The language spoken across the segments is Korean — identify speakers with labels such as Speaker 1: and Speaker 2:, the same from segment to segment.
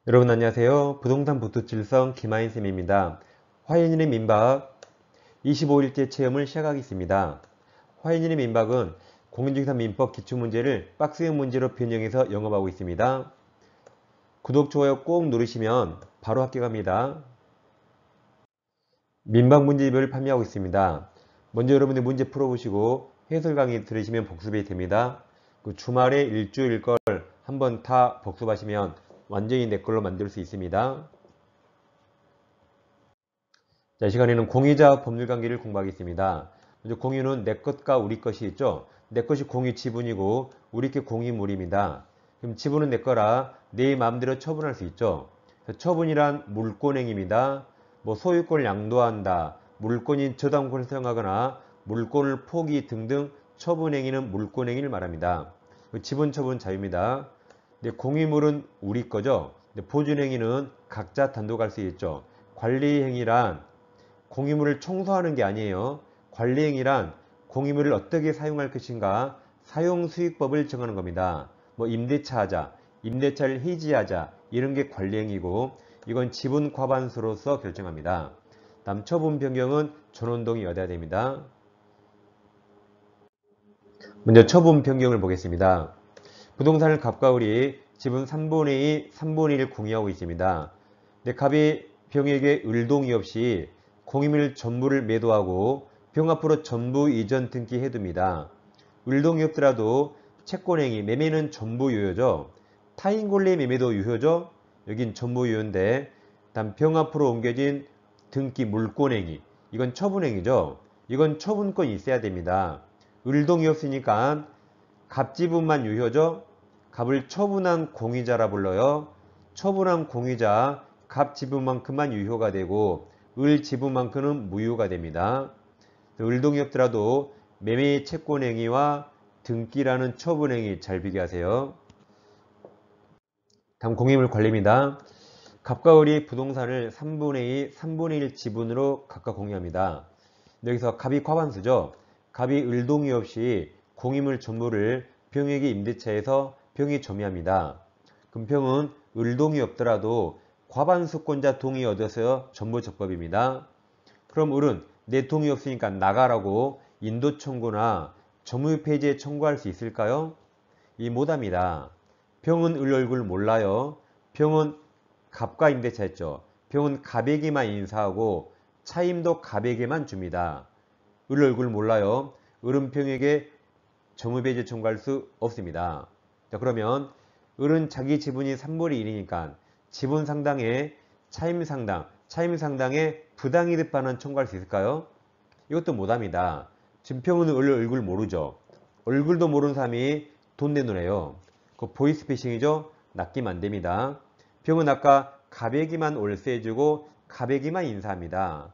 Speaker 1: 여러분 안녕하세요. 부동산 부투칠성 김하인쌤입니다. 화인인의 민박 25일째 체험을 시작하겠습니다. 화인인의 민박은 공인중개사 민법 기출문제를 박스형 문제로 변형해서 영업하고 있습니다. 구독, 좋아요 꼭 누르시면 바로 합격합니다. 민박 문제집을 판매하고 있습니다. 먼저 여러분들 문제 풀어보시고 해설 강의 들으시면 복습이 됩니다. 주말에 일주일 걸 한번 다 복습하시면 완전히 내 걸로 만들 수 있습니다. 자, 이 시간에는 공유자 법률관계를 공부하겠습니다. 먼저 공유는 내 것과 우리 것이 있죠. 내 것이 공유 지분이고 우리 게 공유물입니다. 그럼 지분은 내 거라 내 마음대로 처분할 수 있죠. 처분이란 물권행위입니다. 소유권을 양도한다, 물권인 저당권을 사용하거나 물권을 포기 등등 처분행위는 물권행위를 말합니다. 지분 처분 자유입니다. 공유물은 우리 거죠. 보존행위는 각자 단독 할 수 있죠. 관리행위란 공유물을 청소하는 게 아니에요. 관리행위란 공유물을 어떻게 사용할 것인가 사용수익법을 정하는 겁니다. 임대차 하자, 임대차를 해지하자 이런 게 관리행위고 이건 지분 과반수로서 결정합니다. 다음 처분 변경은 전원동의 여대야 됩니다. 먼저 처분 변경을 보겠습니다. 부동산을 갑과 을이 지분 3분의 2, 3분의 1을 공유하고 있습니다. 근데 갑이 병에게 을동의 없이 공유물 전부를 매도하고 병 앞으로 전부 이전 등기해둡니다. 을동이 없더라도 채권행위, 매매는 전부 유효죠. 타인 권리 매매도 유효죠. 여긴 전부 유효인데 다음 병 앞으로 옮겨진 등기 물권행위, 이건 처분행위죠. 이건 처분권이 있어야 됩니다. 을동이 없으니까 갑지분만 유효죠. 갑을 처분한 공유자라 불러요. 처분한 공유자 갑 지분만큼만 유효가 되고 을 지분만큼은 무효가 됩니다. 을동이 없더라도 매매 채권행위와 등기라는 처분행위 잘 비교하세요. 다음 공유물 관리입니다. 갑과 을이 부동산을 3분의 2, 3분의 1 지분으로 각각 공유합니다. 여기서 갑이 과반수죠. 갑이 을동의 없이 공유물 전부를 병에게 임대차에서 병이 점유합니다. 그럼 병은 을동이 없더라도 과반수권자 동의 얻어서 전부 적법입니다. 그럼 을은 내 동의 없으니까 나가라고 인도 청구나 점유 폐지에 청구할 수 있을까요? 못합니다. 병은 을 얼굴 몰라요. 병은 갑과 임대차 했죠. 병은 갑에게만 인사하고 차임도 갑에게만 줍니다. 을 얼굴 몰라요. 을은 병에게 점유 폐지 청구할 수 없습니다. 자, 그러면 을은 자기 지분이 3분의 1이니까 지분 상당에 차임 상당, 차임 상당에 부당이득 반환 청구할 수 있을까요? 이것도 못합니다. 지금 병은 을 얼굴 모르죠. 얼굴도 모르는 사람이 돈 내놓으래요. 그 보이스피싱이죠. 낚이면 안 됩니다. 병은 아까 갑에게만 월세해주고 갑에게만 인사합니다.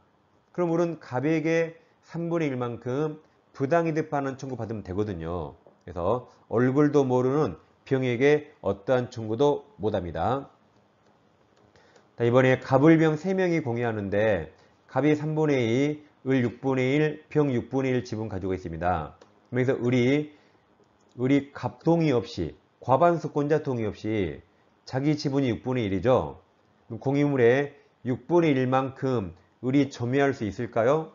Speaker 1: 그럼 을은 갑에게 3분의 1만큼 부당이득 반환 청구 받으면 되거든요. 그래서 얼굴도 모르는 병에게 어떠한 청구도 못합니다. 이번에 갑을병 3명이 공유하는데 갑이 3분의 2, 을 6분의 1, 병 6분의 1 지분 가지고 있습니다. 그래서 을이 갑 동의 없이 과반수권자 동의 없이 자기 지분이 6분의 1이죠. 공유물의 6분의 1만큼 을이 점유할 수 있을까요?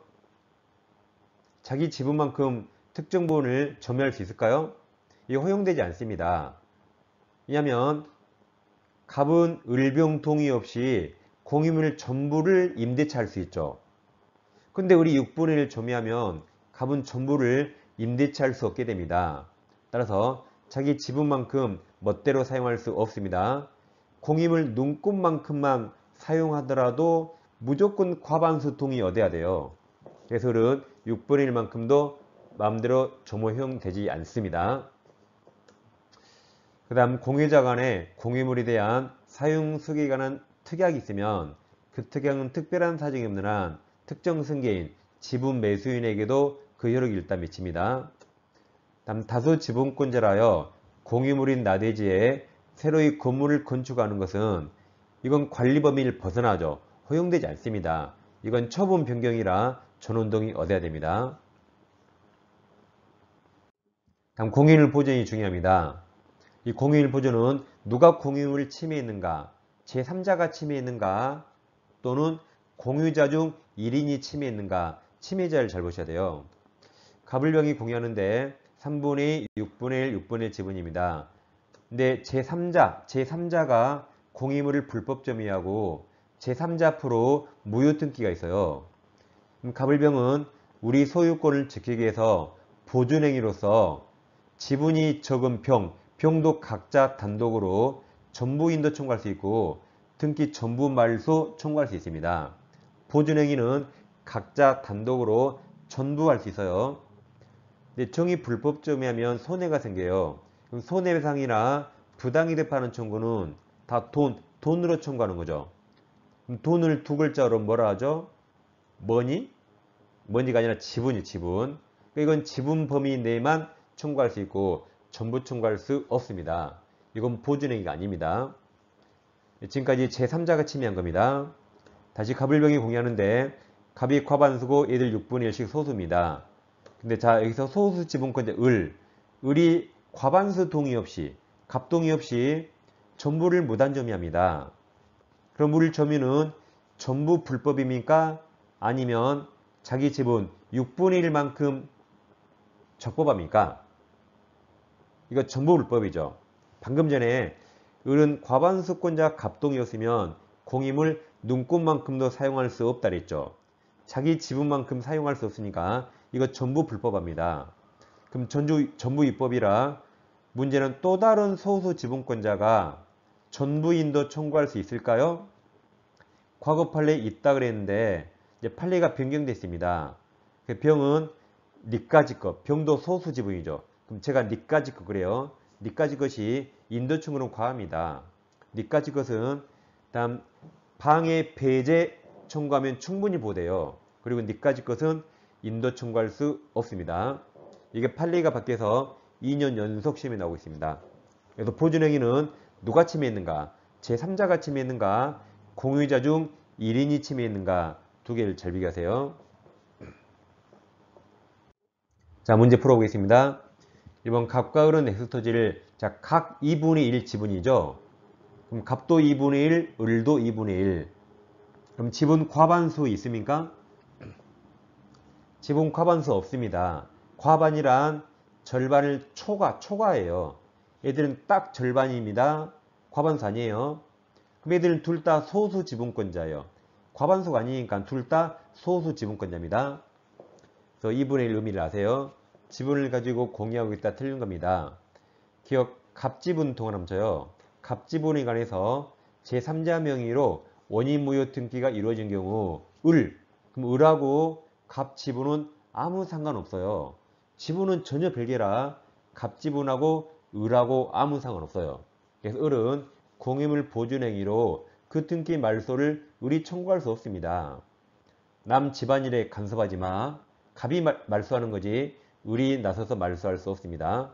Speaker 1: 자기 지분만큼 특정 부분을 점유할 수 있을까요? 이게 허용되지 않습니다. 왜냐하면 갑은 을병 동의 없이 공유물 전부를 임대차 할 수 있죠. 근데 을이 6분의 1을 점유하면 갑은 전부를 임대차 할 수 없게 됩니다. 따라서 자기 지분만큼 멋대로 사용할 수 없습니다. 공유물 눈꽃만큼만 사용하더라도 무조건 과반수 동의 얻어야 돼요. 그래서 을은 6분의 1만큼도 마음대로 점유 허용되지 않습니다. 그 다음 공유자 간에 공유물에 대한 사용 수익에 관한 특약이 있으면 그 특약은 특별한 사정이 없는 한 특정 승계인, 지분 매수인에게도 그 효력이 일단 미칩니다. 다음 다수 지분권자라여 공유물인 나대지에 새로이 건물을 건축하는 것은 이건 관리 범위를 벗어나죠. 허용되지 않습니다. 이건 처분 변경이라 전원동의 얻어야 됩니다. 다음 공유물 보존이 중요합니다. 이 공유물 보존은 누가 공유물을 침해했는가, 제3자가 침해했는가 또는 공유자 중 1인이 침해했는가 침해자를 잘 보셔야 돼요. 갑을병이 공유하는데 3분의 2, 6분의 1, 6분의 1 지분입니다. 근데 제3자가 공유물을 불법 점유하고 제3자 앞으로 무효 등기가 있어요. 갑을병은 우리 소유권을 지키기 위해서 보존행위로서 지분이 적은 병도 각자 단독으로 전부 인도 청구할 수 있고 등기 전부 말소 청구할 수 있습니다. 보존행위는 각자 단독으로 전부 할 수 있어요. 근데 정의 불법 점유하면 손해가 생겨요. 그럼 손해배상이나 부당이득하는 청구는 다 돈으로 청구하는 거죠. 그럼 돈을 두 글자로 뭐라 하죠? 머니가 아니라 지분이 지분. 이건 지분 범위 내만 청구할 수 있고 전부 청구할 수 없습니다. 이건 보존행위가 아닙니다. 지금까지 제3자가 침해한 겁니다. 다시 갑을병이 공유하는데 갑이 과반수고 얘들 6분의 1씩 소수입니다. 근데 자 여기서 소수 지분권자 을이 과반수 동의 없이 갑동의 없이 전부를 무단 점유합니다. 그럼 을 점유는 전부 불법입니까? 아니면 자기 지분 6분의 1만큼 적법합니까? 이거 전부 불법이죠. 방금 전에 을은 과반수권자 갑동이었으면 공임을 눈꽃만큼도 사용할 수 없다 그랬죠. 자기 지분만큼 사용할 수 없으니까 이거 전부 불법합니다. 그럼 전부 위법이라 문제는 또 다른 소수 지분권자가 전부인도 청구할 수 있을까요? 과거 판례에 있다 그랬는데 이제 판례가 변경됐습니다. 병은 니까지 것, 병도 소수 지분이죠. 그럼 제가 니까지 것 그래요. 니까지 것이 인도 청구는 과합니다. 니까지 것은 다음 방해 배제 청구하면 충분히 보대요. 그리고 니까지 것은 인도 청구할 수 없습니다. 이게 판례가 바뀌어서 2년 연속 시험에 나오고 있습니다. 그래서 보존행위는 누가 침해했는가? 제3자가 침해했는가? 공유자 중 1인이 침해했는가? 두 개를 잘 비교하세요. 자, 문제 풀어보겠습니다. 1번 갑과 을은 엑스토지를 자, 각 2분의 1 지분이죠. 그럼 갑도 2분의 1, 을도 2분의 1. 그럼 지분 과반수 있습니까? 지분 과반수 없습니다. 과반이란 절반을 초과예요. 얘들은 딱 절반입니다. 과반수 아니에요. 그럼 얘들은 둘 다 소수 지분권자예요. 과반수가 아니니까 둘 다 소수 지분권자입니다. 그래서 2분의 1 의미를 아세요? 지분을 가지고 공유하고 있다 틀린 겁니다. 기억 갑지분 동원함쳐요. 갑지분에 관해서 제3자 명의로 원인 무효 등기가 이루어진 경우 그럼 을하고 갑지분은 아무 상관없어요. 지분은 전혀 별개라 갑지분하고 을하고 아무 상관없어요. 그래서 을은 공유물 보존행위로 그 등기 말소를 을이 청구할 수 없습니다. 남 집안일에 간섭하지 마. 갑이 말소하는 거지 을이 나서서 말소할 수 없습니다.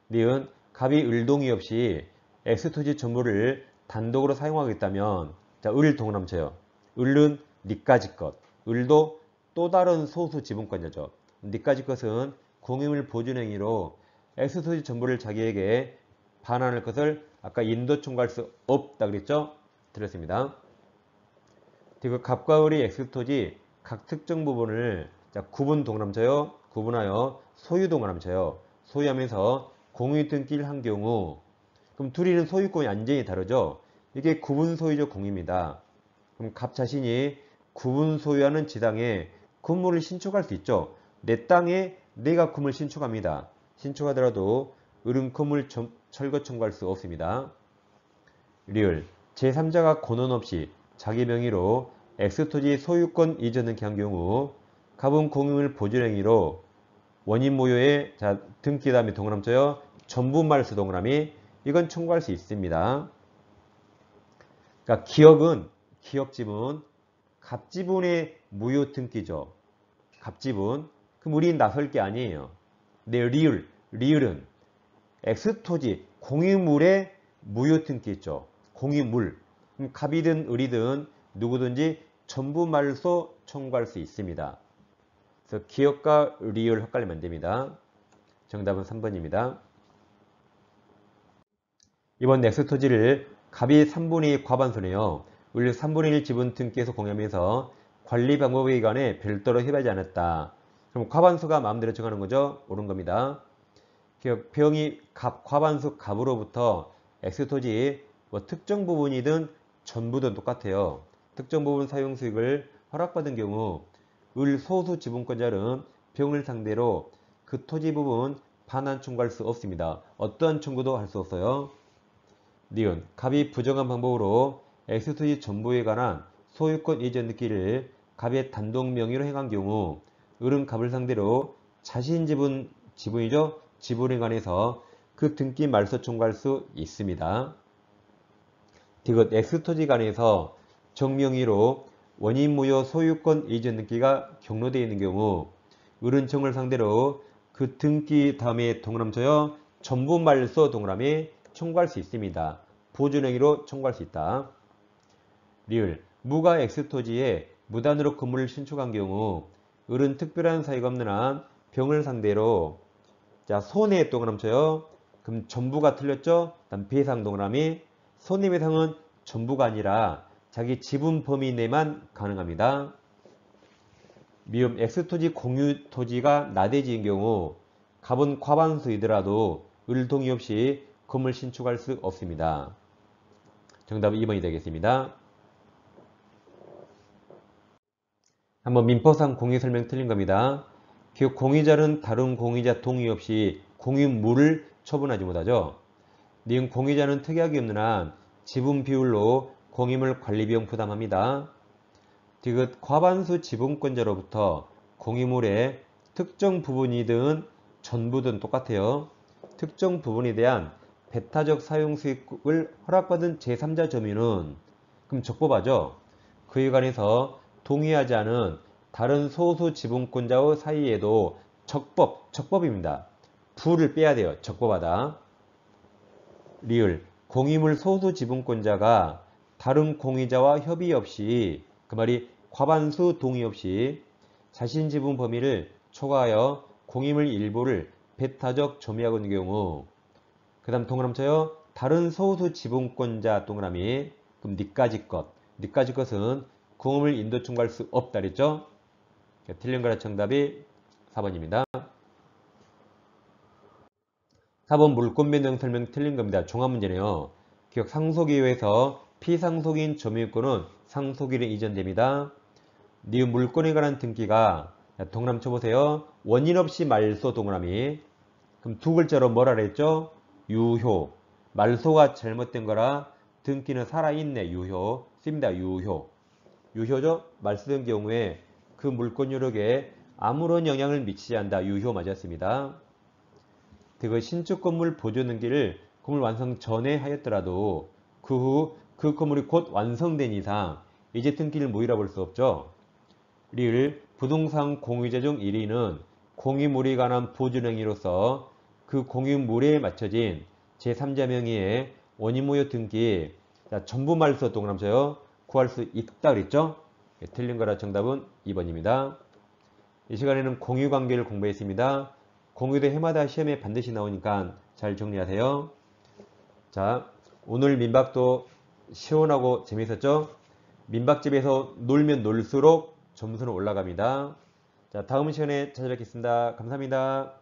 Speaker 1: 니은 갑이 을 동의 없이 엑스토지 전부를 단독으로 사용하겠다면 자, 을 동원함쳐요. 을은 니까지 것. 을도 또 다른 소수 지분권자죠. 니까지 것은 공유물 보존행위로 엑스토지 전부를 자기에게 반환할 것을 아까 인도 청구할 수 없다 그랬죠? 들었습니다. 그리고 갑과 을이 엑스토지 각 특정 부분을 자, 구분 동원함쳐요. 구분하여 소유 동원함쳐요. 소유하면서 공유 등기를 한 경우 그럼 둘이는 소유권이 완전히 다르죠. 이게 구분 소유적 공유입니다. 그럼 갑 자신이 구분 소유하는 지당에 건물을 신축할 수 있죠. 내 땅에 내가 건물 신축합니다. 신축하더라도 을은 건물 철거 청구할 수 없습니다. 리을 제3자가 권한 없이 자기 명의로 엑스토지 소유권 이전을 한 경우 갑은 공유물 보존행위로 원인 무효의 등기 다음에 동그라미쳐요. 전부 말소 동그라미 이건 청구할 수 있습니다. 그러니까 기억지분 갑지분의 무효 등기죠. 갑지분 그럼 우리 나설 게 아니에요. 네, 리을은 엑스토지 공유물의 무효 등기 있죠. 공유물 그럼 갑이든 을이든 누구든지 전부 말소 청구할 수 있습니다. 그래서 기억과 리을 헷갈리면 안 됩니다. 정답은 3번입니다. 이번 엑스토지를 갑이 3분의 2 과반수네요. 을 3분의 1 지분 등기에서 공유하면서 관리 방법에 관해 별도로 협의하지 않았다. 그럼 과반수가 마음대로 정하는 거죠? 옳은 겁니다. 병이 과반수 갑으로부터 X토지 특정 부분이든 전부든 똑같아요. 특정 부분 사용 수익을 허락받은 경우 을 소수 지분권자는 병을 상대로 그 토지 부분 반환 청구할 수 없습니다. 어떠한 청구도 할 수 없어요. 니은 갑이 부정한 방법으로 X토지 전부에 관한 소유권 이전 등기를 갑의 단독 명의로 행한 경우 을은 갑을 상대로 자신 지분이죠. 지분에 관해서 그 등기 말소 청구할 수 있습니다. 디귿 X토지 간에서 정명의로 원인무효 소유권 이전 등기가 경로되어 있는 경우 을은 정을 상대로 그 등기 다음에 동그라미쳐요. 전부 말소 동그라미 청구할 수 있습니다. 보존행위로 청구할 수 있다. 리을 무가 X토지에 무단으로 건물을 신축한 경우 을은 특별한 사유가 없는 한 병을 상대로 자 손해 동그라미쳐요. 그럼 전부가 틀렸죠? 다음 배상 동그라미 손해배상은 전부가 아니라 자기 지분 범위 내만 가능합니다. 미음 X토지 공유 토지가 나대지인 경우 갑은 과반수이더라도 을 동의 없이 건물 신축할 수 없습니다. 정답은 2번이 되겠습니다. 한번 민법상 공유 설명 틀린 겁니다. 공유자는 다른 공유자 동의 없이 공유물을 처분하지 못하죠. 니은 공유자는 특약이 없는 한 지분 비율로 공유물 관리비용 부담합니다. 디귿 과반수 지분권자로부터 공유물의 특정 부분이든 전부든 똑같아요. 특정 부분에 대한 배타적 사용 수익을 허락받은 제3자 점유는 그럼 적법하죠. 그에 관해서 동의하지 않은 다른 소수 지분권자의 사이에도 적법입니다. 부를 빼야 돼요. 적법하다. 리을 공유물 소수 지분권자가 다른 공유자와 협의 없이 그 말이 과반수 동의 없이 자신 지분 범위를 초과하여 공유물 일부를 배타적 점유하고 있는 경우 그 다음 동그라미 쳐요. 다른 소수 지분권자 동그라미 그럼 니까지 것은 공유물 인도 청구할 수 없다 그랬죠? 틀린 거라 정답이 4번입니다. 4번 물권 변경 설명 틀린 겁니다. 종합문제네요. 기억 상속이유에서 피상속인 점유권은 상속인에 이전됩니다. 니은 물권에 관한 등기가 동그라미 쳐보세요. 원인 없이 말소 동그라미 그럼 두 글자로 뭐라 그랬죠? 유효 말소가 잘못된 거라 등기는 살아있네. 유효 씁니다. 유효죠? 말소된 경우에 그 물권 요력에 아무런 영향을 미치지 않는다. 유효 맞았습니다. 그 신축 건물 보존 등기를 건물 완성 전에 하였더라도 그 후 그 건물이 곧 완성된 이상 이제 등기를 무효라 볼 수 없죠. 리을 부동산 공유자 중 1위는 공유물에 관한 보존 행위로서 그 공유물에 맞춰진 제3자 명의의 원인무효 등기 전부 말소 동그라미 쳐요. 구할 수 있다 그랬죠? 틀린 거라 정답은 2번입니다. 이 시간에는 공유관계를 공부했습니다. 공유도 해마다 시험에 반드시 나오니까 잘 정리하세요. 자, 오늘 민박도 시원하고 재밌었죠? 민박집에서 놀면 놀수록 점수는 올라갑니다. 자, 다음 시간에 찾아뵙겠습니다. 감사합니다.